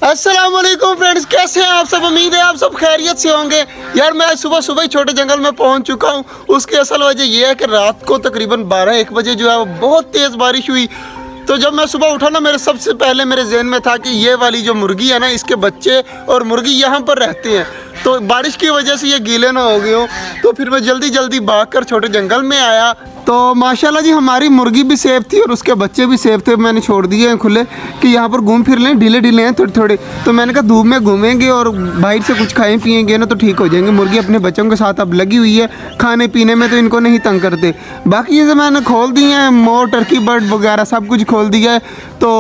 अस्सलाम वालेकुम फ्रेंड्स, कैसे हैं आप सब। उम्मीद है आप सब खैरियत से होंगे। यार मैं सुबह सुबह ही छोटे जंगल में पहुंच चुका हूं। उसकी असल वजह यह है कि रात को तकरीबन 12-1 बजे जो है वो बहुत तेज़ बारिश हुई। तो जब मैं सुबह उठा ना, मेरे सबसे पहले मेरे जहन में था कि ये वाली जो मुर्गी है ना, इसके बच्चे और मुर्गी यहाँ पर रहते हैं, तो बारिश की वजह से ये गीले ना हो गए हो। तो फिर मैं जल्दी जल्दी भागकर छोटे जंगल में आया। तो माशाल्लाह जी हमारी मुर्गी भी सेफ थी और उसके बच्चे भी सेफ थे। मैंने छोड़ दिए हैं खुले कि यहाँ पर घूम फिर लें, ढीले ढीले हैं थोड़े थोड़े। तो मैंने कहा धूप में घूमेंगे और बाहर से कुछ खाएं पिएंगे ना तो ठीक हो जाएंगे। मुर्गी अपने बच्चों के साथ अब लगी हुई है, खाने पीने में तो इनको नहीं तंग करते। बाकी ये मैंने खोल दिए हैं, मोर टर्की बर्ड वगैरह सब कुछ खोल दिया है। तो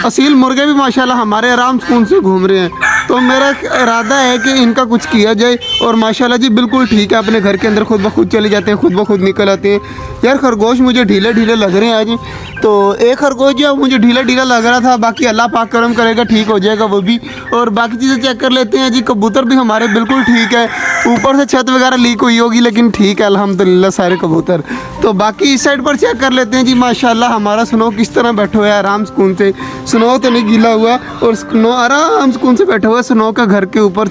असील मुर्गे भी माशाल्लाह हमारे आराम सुकून से घूम रहे हैं। तो मेरा इरादा है कि इनका कुछ किया जाए। और माशाल्लाह जी बिल्कुल ठीक है, अपने घर के अंदर खुद ब खुद चले जाते हैं, खुद ब खुद निकल आते हैं। यार खरगोश मुझे ढीले ढीले लग रहे हैं आज। तो एक खरगोश जो मुझे ढीला ढीला लग रहा था, बाकी अल्लाह पाक करम करेगा ठीक हो जाएगा वो भी। और बाकी चीज़ें चेक कर लेते हैं जी। कबूतर भी हमारे बिल्कुल ठीक है, ऊपर से छत वगैरह लीक हुई होगी लेकिन ठीक है अल्हम्दुलिल्लाह सारे कबूतर। तो बाकी इस साइड पर चेक कर लेते हैं जी। माशाल्लाह हमारा स्नो किस तरह बैठा हुआ है आराम सुकून से। स्नो तो नहीं गीला हुआ और स्नो आराम सुकून से बैठा हुआ है स्नो का घर के ऊपर।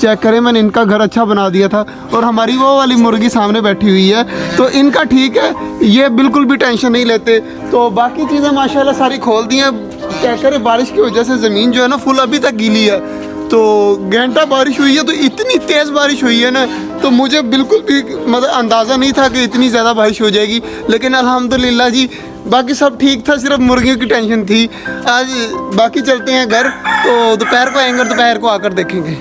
चेक करें, मैंने इनका घर अच्छा बना दिया था। और हमारी वो वाली मुर्गी सामने बैठी हुई है, तो इनका ठीक है, ये बिल्कुल भी टेंशन नहीं लेते। तो बाकी चीज़ें माशाल्लाह सारी खोल दी हैं। चेक करें, बारिश की वजह से ज़मीन जो है ना फुल अभी तक गीली है। तो घंटा बारिश हुई है, तो इतनी तेज़ बारिश हुई है ना, तो मुझे बिल्कुल भी मतलब अंदाज़ा नहीं था कि इतनी ज़्यादा बारिश हो जाएगी। लेकिन अल्हम्दुलिल्लाह जी बाकी सब ठीक था, सिर्फ मुर्गियों की टेंशन थी आज। बाकी चलते हैं घर, तो दोपहर को आएंगे और दोपहर को आकर देखेंगे।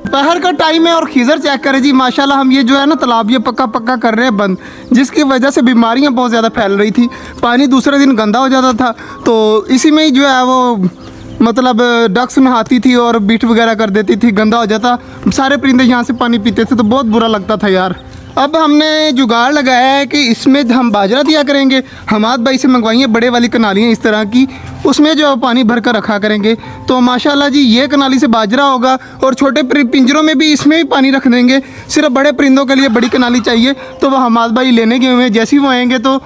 दोपहर का टाइम है और खीज़र चेक करें जी। माशाल्लाह हम ये जो है ना तालाब ये पक्का पक्का कर रहे हैं बंद, जिसकी वजह से बीमारियां बहुत ज़्यादा फैल रही थी। पानी दूसरे दिन गंदा हो जाता था, तो इसी में ही जो है वो मतलब डक्स नहाती थी और बीट वगैरह कर देती थी, गंदा हो जाता। सारे परिंदे यहाँ से पानी पीते थे, तो बहुत बुरा लगता था यार। अब हमने जुगाड़ लगाया है कि इसमें हम बाजरा दिया करेंगे। हमाद भाई से मंगवाई है बड़े वाली कनालियाँ इस तरह की, उसमें जो पानी भर कर रखा करेंगे। तो माशाल्लाह जी ये कनाली से बाजरा होगा और छोटे पिंजरों में भी इसमें भी पानी रख देंगे। सिर्फ बड़े परिंदों के लिए बड़ी कनाली चाहिए, तो वह हमाद भाई लेने गए हुए हैं। जैसे ही वो आएंगे तो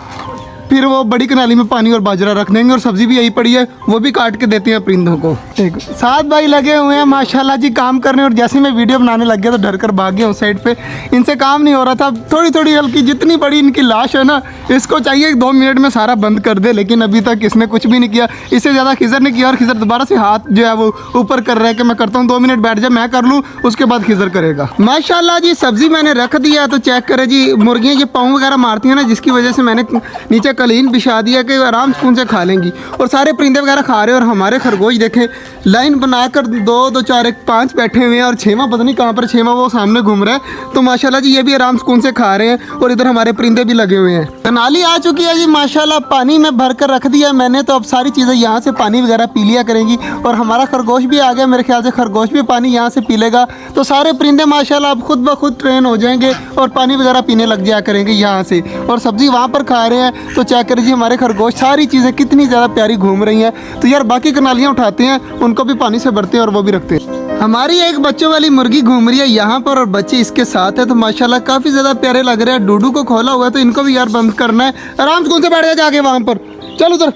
फिर वो बड़ी कनाली में पानी और बाजरा रख देंगे। और सब्ज़ी भी यही पड़ी है, वो भी काट के देते हैं परिंदों को। ठीक, 7 भाई लगे हुए हैं माशाल्लाह जी काम करने। और जैसे मैं वीडियो बनाने लग गया तो डर कर भाग गया उस साइड पे। इनसे काम नहीं हो रहा था। थोड़ी थोड़ी हल्की, जितनी बड़ी इनकी लाश है ना, इसको चाहिए 2 मिनट में सारा बंद कर दे, लेकिन अभी तक इसने कुछ भी नहीं किया। इससे ज़्यादा खिज़र ने किया और खिज़र दोबारा से हाथ जो है वो ऊपर कर रहा है कि मैं करता हूँ, 2 मिनट बैठ जाए, मैं कर लूँ, उसके बाद खिज़र करेगा। माशाल्लाह जी सब्ज़ी मैंने रख दिया। तो चेक करें जी, मुर्गियाँ ये पाँव वगैरह मारती हैं ना, जिसकी वजह से मैंने नीचे कलीन बिछा दिया कि आराम सुकून से खा लेंगी। और सारे परिंदे वगैरह खा रहे हैं। और हमारे खरगोश देखें लाइन बनाकर 2 2 4 1 5 बैठे हुए हैं। और 6वां पता नहीं कहाँ पर, 6वां वो सामने घूम रहा है। तो माशाल्लाह जी ये भी आराम सुकून से खा रहे हैं। और इधर हमारे परिंदे भी लगे हुए हैं। कनाली आ चुकी है जी माशाल्लाह, पानी में भर कर रख दिया मैंने। तो अब सारी चीज़ें यहाँ से पानी वगैरह पी लिया करेंगी। और हमारा खरगोश भी आ गया, मेरे ख्याल से खरगोश भी पानी यहाँ से पी लेगा। तो सारे परिंदे माशाल्लाह अब खुद ब खुद ट्रेन हो जाएंगे और पानी वगैरह पीने लग जाया करेंगे यहाँ से। और सब्ज़ी वहाँ पर खा रहे हैं। तो चेक करें जी हमारे खरगोश, सारी चीज़ें कितनी ज़्यादा प्यारी घूम रही हैं। तो यार बाकी कनालियाँ उठाते हैं, उनको भी पानी से भरते हैं और वो भी रखते हैं। हमारी एक बच्चों वाली मुर्गी घूम रही है यहाँ पर और बच्चे इसके साथ है। तो माशाल्लाह काफ़ी ज़्यादा प्यारे लग रहे हैं। डूडू को खोला हुआ है, तो इनको भी यार बंद करना है। आराम से कौन से बैठ जा जाके वहाँ पर, चल उधर।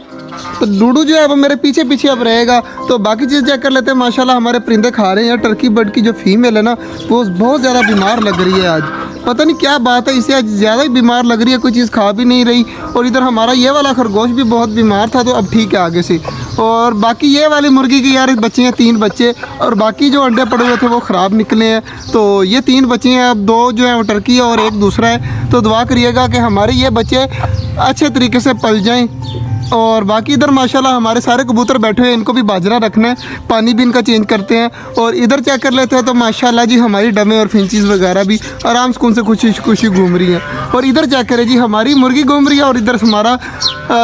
तो डूडू जो है वो मेरे पीछे पीछे अब रहेगा। तो बाकी चीज़ चेक कर लेते हैं। माशाल्लाह हमारे परिंदे खा रहे हैं। टर्की बर्ड की जो फीमेल है ना, वो बहुत ज़्यादा बीमार लग रही है आज। पता नहीं क्या बात है, इसे आज ज़्यादा ही बीमार लग रही है, कोई चीज़ खा भी नहीं रही। और इधर हमारा ये वाला खरगोश भी बहुत बीमार था, तो अब ठीक है आगे से। और बाकी ये वाली मुर्गी की यार बच्चे हैं 3 बच्चे, और बाकी जो अंडे पड़े हुए थे वो ख़राब निकले हैं। तो ये 3 बच्चे हैं, अब 2 जो है वो टर्की है और 1 दूसरा है। तो दुआ करिएगा कि हमारे ये बच्चे अच्छे तरीके से पल जाएँ। और बाकी इधर माशाल्लाह हमारे सारे कबूतर बैठे हैं, इनको भी बाजरा रखना है, पानी भी इनका चेंज करते हैं। और इधर चेक कर लेते हैं। तो माशाल्लाह जी हमारी डमे और फिंचीज़ वगैरह भी आराम सुकून से खुशी खुशी घूम रही हैं। और इधर चेक करें जी, हमारी मुर्गी घूम रही है और इधर हमारा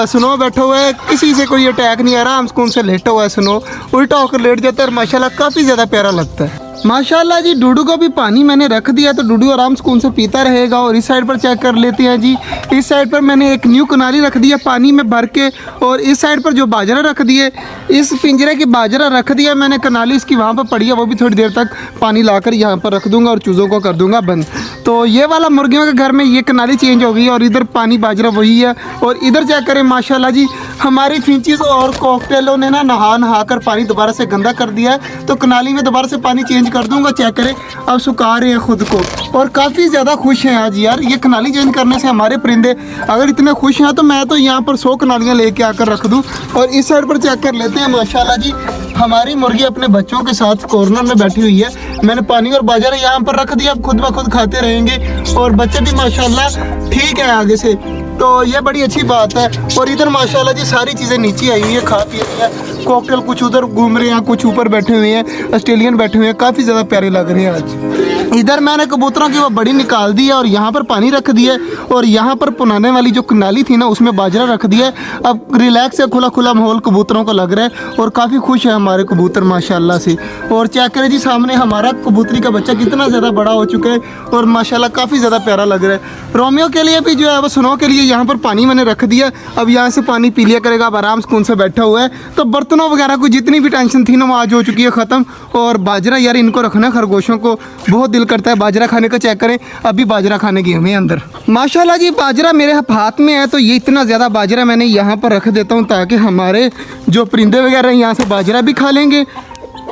स्नो बैठा हुआ है। किसी से कोई अटैक नहीं आ रहा, आराम सुकून से लेटा हुआ है। स्नो उल्टा होकर लेट जाता है और माशाल्लाह काफ़ी ज़्यादा प्यारा लगता है। माशाल्लाह जी डूडू को भी पानी मैंने रख दिया, तो डूडू आराम सुकून से पीता रहेगा। और इस साइड पर चेक कर लेते हैं जी। इस साइड पर मैंने एक न्यू कनाली रख दिया पानी में भर के। और इस साइड पर जो बाजरा रख दिए, इस पिंजरे की बाजरा रख दिया मैंने, कनाली इसकी वहाँ पर पड़ी है, वो भी थोड़ी देर तक पानी लाकर यहाँ पर रख दूँगा और चूज़ों को कर दूँगा बंद। तो ये वाला मुर्गियों के घर में ये कनाली चेंज हो गई है और इधर पानी बाजरा वही है। और इधर चेक करें माशाल्लाह जी, हमारी फिंचीज और कॉकटेलों ने ना नहा कर पानी दोबारा से गंदा कर दिया है। तो कनाली में दोबारा से पानी चेंज कर दूंगा। चेक करें, अब सुखा रहे हैं खुद को और काफ़ी ज़्यादा खुश हैं आज यार। ये कनाली चेंज करने से हमारे परिंदे अगर इतने खुश हैं तो मैं तो यहाँ पर 100 कनालियाँ लेके आकर रख दूँ। और इस साइड पर चेक कर लेते हैं माशाल्लाह जी, हमारी मुर्गी अपने बच्चों के साथ कॉर्नर में बैठी हुई है। मैंने पानी और बाजरा यहाँ पर रख दिया, अब खुद ब खुद खाते रहेंगे और बच्चे भी माशाल्लाह ठीक है आगे से, तो ये बड़ी अच्छी बात है। और इधर माशाल्लाह जी सारी चीज़ें नीचे आई हुई है, खा पी रही है। कॉकटेल कुछ उधर घूम रहे हैं, कुछ ऊपर बैठे हुए हैं, ऑस्ट्रेलियन बैठे हुए हैं, काफ़ी ज़्यादा प्यारे लग रहे हैं आज। इधर मैंने कबूतरों की वो बड़ी निकाल दी है और यहाँ पर पानी रख दिया है और यहाँ पर पुनाने वाली जो कनाली थी ना उसमें बाजरा रख दिया है। अब रिलैक्स है, खुला खुला माहौल कबूतरों को लग रहा है और काफ़ी खुश है हमारे कबूतर माशाल्लाह से। और चेक करें जी, सामने हमारा कबूतरी का बच्चा कितना ज़्यादा बड़ा हो चुका है और माशाल्लाह काफ़ी ज़्यादा प्यारा लग रहा है। रोमियो के लिए भी जो है वो स्नो के लिए यहाँ पर पानी मैंने रख दिया, अब यहाँ से पानी पी लिया करेगा, अब आराम सुकून से बैठा हुआ है। तो बर्तनों वगैरह को जितनी भी टेंशन थी ना वो आज हो चुकी है ख़त्म। और बाजरा यार इनको रखना, खरगोशों को बहुत दिल करता है बाजरा खाने का। चेक करें, अभी बाजरा खाने गए हुए हैं अंदर माशाल्लाह जी। बाजरा मेरे हाथ में है तो ये इतना ज़्यादा बाजरा मैंने यहाँ पर रख देता हूँ ताकि हमारे जो परिंदे वगैरह हैं यहाँ से बाजरा भी खा लेंगे,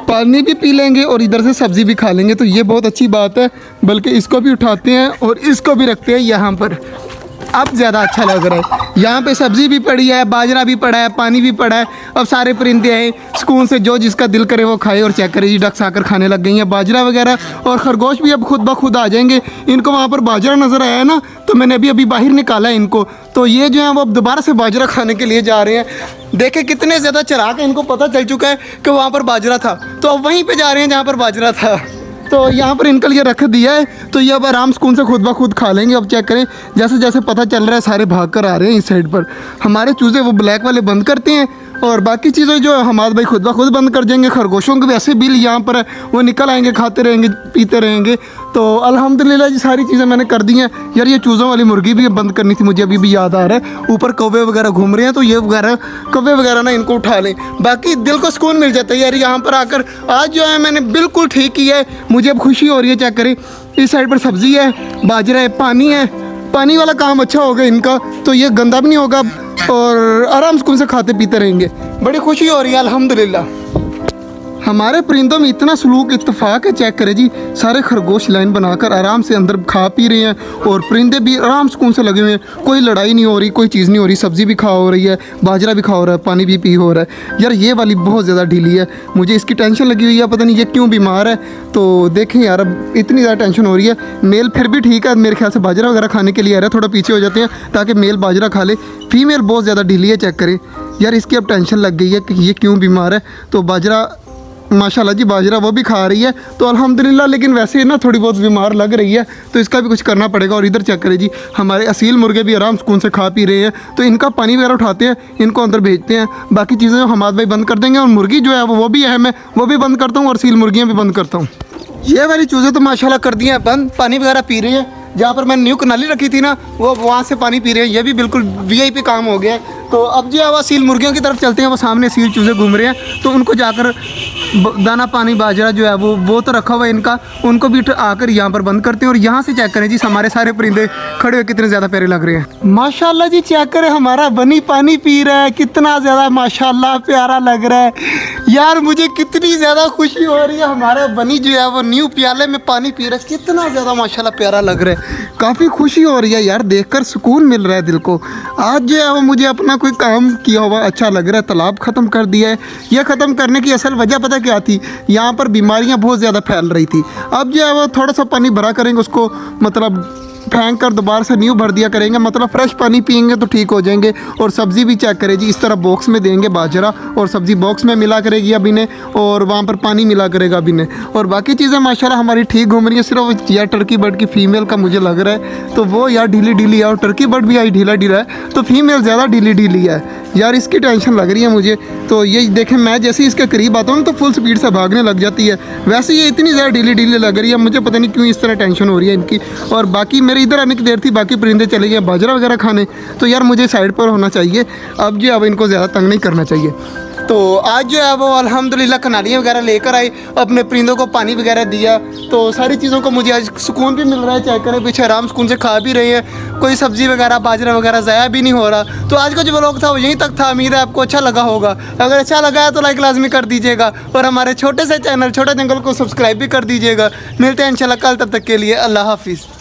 पानी भी पी लेंगे और इधर से सब्ज़ी भी खा लेंगे। तो ये बहुत अच्छी बात है। बल्कि इसको भी उठाते हैं और इसको भी रखते हैं यहाँ पर, अब ज़्यादा अच्छा लग रहा है। यहाँ पे सब्ज़ी भी पड़ी है, बाजरा भी पड़ा है, पानी भी पड़ा है। अब सारे परिंदे आए सुकून से, जो जिसका दिल करे वो खाए। और चेक करें जी, डक्स आकर खाने लग गई हैं बाजरा वगैरह और खरगोश भी अब खुद ब खुद आ जाएंगे। इनको वहाँ पर बाजरा नज़र आया ना तो मैंने अभी बाहर निकाला है इनको, तो ये जो है वो अब दोबारा से बाजरा खाने के लिए जा रहे हैं। देखे कितने ज़्यादा चलाक हैं, इनको पता चल चुका है कि वहाँ पर बाजरा था तो अब वहीं पर जा रहे हैं जहाँ पर बाजरा था। तो यहाँ पर इनके लिए रख दिया है तो ये अब आराम सुकून से खुद ब खुद खा लेंगे। अब चेक करें, जैसे जैसे पता चल रहा है सारे भाग कर आ रहे हैं इस साइड पर। हमारे चूज़े वो ब्लैक वाले बंद करते हैं और बाकी चीज़ें जो हमारे भाई खुद ब खुद बंद कर देंगे। खरगोशों के वैसे बिल यहाँ पर है, वो निकल आएंगे, खाते रहेंगे, पीते रहेंगे। तो अल्हम्दुलिल्लाह जी सारी चीज़ें मैंने कर दी हैं। यार ये चूज़ों वाली मुर्गी भी बंद करनी थी, मुझे अभी भी याद आ रहा है। ऊपर कौवे वगैरह घूम रहे हैं तो ये वगैरह कौवे वगैरह ना इनको उठा लें, बाकी दिल को सुकून मिल जाता है यार यहाँ पर आकर। आज जो है मैंने बिल्कुल ठीक किया है, मुझे अब खुशी हो रही है। चेक करें, इस साइड पर सब्ज़ी है, बाजरा है, पानी है, पानी वाला काम अच्छा होगा इनका तो ये गंदा भी नहीं होगा और आराम सुकून से खाते पीते रहेंगे। बड़ी खुशी हो रही है अल्हम्दुलिल्लाह। हमारे परिंदों में इतना सलूक इत्तेफाक है। चेक करें जी, सारे खरगोश लाइन बनाकर आराम से अंदर खा पी रहे हैं और परिंदे भी आराम सुकून से लगे हुए हैं। कोई लड़ाई नहीं हो रही, कोई चीज़ नहीं हो रही, सब्ज़ी भी खा हो रही है, बाजरा भी खा हो रहा है, पानी भी पी हो रहा है। यार ये वाली बहुत ज़्यादा ढीली है, मुझे इसकी टेंशन लगी हुई है, पता नहीं ये क्यों बीमार है। तो देखें यार, अब इतनी ज़्यादा टेंशन हो रही है। मेल फिर भी ठीक है, मेरे ख्याल से बाजरा वगैरह खाने के लिए आ रहा है, थोड़ा पीछे हो जाते हैं ताकि मेल बाजरा खा ले। फीमेल बहुत ज़्यादा ढीली है। चेक करें यार, इसकी अब टेंशन लग गई है कि ये क्यों बीमार है। तो बाजरा माशाल्लाह जी बाजरा वो भी खा रही है तो अल्हम्दुलिल्लाह, लेकिन वैसे ना थोड़ी बहुत बीमार लग रही है तो इसका भी कुछ करना पड़ेगा। और इधर चेक करें जी, हमारे असील मुर्गे भी आराम सुकून से खा पी रहे हैं तो इनका पानी वगैरह उठाते हैं, इनको अंदर भेजते हैं। बाकी चीज़ें हमारे भाई बंद कर देंगे और मुर्गी जो है वो भी अहम है, वो भी बंद करता हूँ और असील मुर्गियाँ भी बंद करता हूँ। ये वाली चूज़ें तो माशाल्लाह कर दी हैं बंद, पानी वगैरह पी रही हैं। जहाँ पर मैंने न्यू कनाली रखी थी ना वो वहाँ से पानी पी रहे हैं, ये भी बिल्कुल VIP काम हो गया है। तो अब जो है वो सील मुर्गियों की तरफ चलते हैं, वो सामने सील चूज़े घूम रहे हैं तो उनको जाकर दाना पानी बाजरा जो है वो तो रखा हुआ है इनका, उनको भी आकर यहाँ पर बंद करते हैं। और यहाँ से चेक करें जी, हमारे सारे परिंदे खड़े हुए कितने ज़्यादा प्यारे लग रहे हैं माशाल्लाह जी। चेक करें, हमारा बनी पानी पी रहा है, कितना ज़्यादा माशाल्लाह प्यारा लग रहा है यार। मुझे कितनी ज़्यादा खुशी हो रही है, हमारा बनी जो है वो न्यू प्याले में पानी पी रहा है, कितना ज़्यादा माशाल्लाह प्यारा लग रहा है। काफ़ी खुशी हो रही है यार, देखकर सुकून मिल रहा है दिल को। आज जो है वो मुझे अपना कोई काम किया हुआ अच्छा लग रहा है। तालाब ख़त्म कर दिया है। यह ख़त्म करने की असल वजह पता क्या थी, यहाँ पर बीमारियाँ बहुत ज़्यादा फैल रही थी। अब जो है वो थोड़ा सा पानी भरा करेंगे, उसको मतलब फेंक कर दोबारा से न्यू भर दिया करेंगे, मतलब फ्रेश पानी पियेंगे तो ठीक हो जाएंगे। और सब्ज़ी भी चेक करें जी, इस तरह बॉक्स में देंगे बाजरा और सब्ज़ी बॉक्स में मिला करेगी अभी ने, और वहाँ पर पानी मिला करेगा अभी ने। और बाकी चीज़ें माशाल्लाह हमारी ठीक घूम रही है। सिर्फ यार टर्की बर्ड की फ़ीमेल का मुझे लग रहा है तो वो यार ढीली ढीली है, और टर्की बर्ड भी आई ढीला ढीला है तो फीमेल ज़्यादा ढीली ढीली है यार, इसकी टेंशन लग रही है मुझे। तो ये देखें, मैं जैसे ही इसके करीब आता हूँ तो फुल स्पीड से भागने लग जाती है। वैसे ये इतनी ज़्यादा ढीली ढीली लग रही है, मुझे पता नहीं क्यों इस तरह टेंशन हो रही है इनकी। और बाकी मेरे इधर आने की देर थी, बाकी परिंदे चले गए बाजरा वगैरह खाने, तो यार मुझे साइड पर होना चाहिए। अब जो अब इनको ज़्यादा तंग नहीं करना चाहिए। तो आज जो है वो अल्हम्दुलिल्लाह कनालियाँ वगैरह लेकर आए, अपने परिंदों को पानी वगैरह दिया, तो सारी चीज़ों को मुझे आज सुकून भी मिल रहा है। चेक करें पीछे आराम सुकून से खा भी रहे हैं, कोई सब्ज़ी वगैरह बाजरा वगैरह ज़ाया भी नहीं हो रहा। तो आज का जो व्लॉग था वो यहीं तक था। उम्मीद है आपको अच्छा लगा होगा। अगर अच्छा लगा है तो लाइक लाजमी कर दीजिएगा और हमारे छोटे से चैनल छोटा जंगल को सब्सक्राइब भी कर दीजिएगा। मिलते हैं इंशाल्लाह कल, तब तक के लिए अल्लाह हाफिज़।